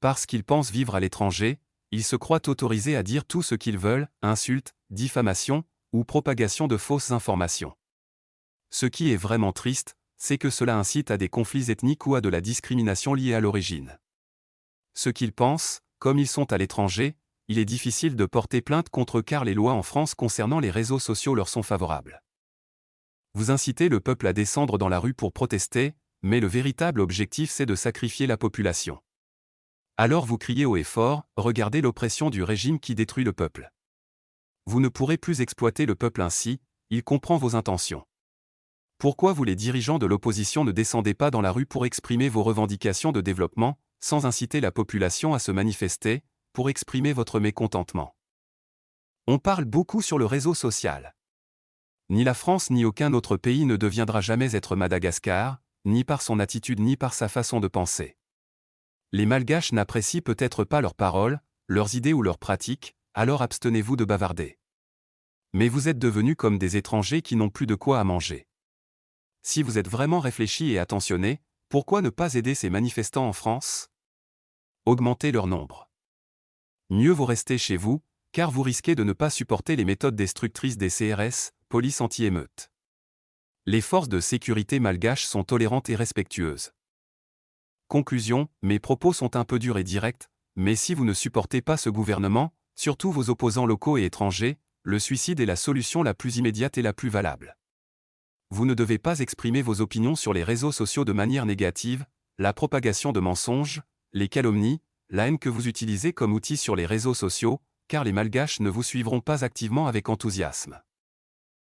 Parce qu'ils pensent vivre à l'étranger, ils se croient autorisés à dire tout ce qu'ils veulent, insultes, diffamation, ou propagation de fausses informations. Ce qui est vraiment triste, c'est que cela incite à des conflits ethniques ou à de la discrimination liée à l'origine. Ce qu'ils pensent, comme ils sont à l'étranger, il est difficile de porter plainte contre eux car les lois en France concernant les réseaux sociaux leur sont favorables. Vous incitez le peuple à descendre dans la rue pour protester, mais le véritable objectif c'est de sacrifier la population. Alors vous criez haut et fort, regardez l'oppression du régime qui détruit le peuple. Vous ne pourrez plus exploiter le peuple ainsi, il comprend vos intentions. Pourquoi vous les dirigeants de l'opposition ne descendez pas dans la rue pour exprimer vos revendications de développement, sans inciter la population à se manifester, pour exprimer votre mécontentement? On parle beaucoup sur le réseau social. Ni la France ni aucun autre pays ne deviendra jamais être Madagascar, ni par son attitude ni par sa façon de penser. Les Malgaches n'apprécient peut-être pas leurs paroles, leurs idées ou leurs pratiques, alors abstenez-vous de bavarder. Mais vous êtes devenus comme des étrangers qui n'ont plus de quoi à manger. Si vous êtes vraiment réfléchi et attentionné, pourquoi ne pas aider ces manifestants en France? Augmentez leur nombre. Mieux vaut rester chez vous, car vous risquez de ne pas supporter les méthodes destructrices des CRS, police anti-émeute. Les forces de sécurité malgaches sont tolérantes et respectueuses. Conclusion, mes propos sont un peu durs et directs, mais si vous ne supportez pas ce gouvernement, surtout vos opposants locaux et étrangers, le suicide est la solution la plus immédiate et la plus valable. Vous ne devez pas exprimer vos opinions sur les réseaux sociaux de manière négative, la propagation de mensonges, les calomnies, la haine que vous utilisez comme outil sur les réseaux sociaux, car les Malgaches ne vous suivront pas activement avec enthousiasme.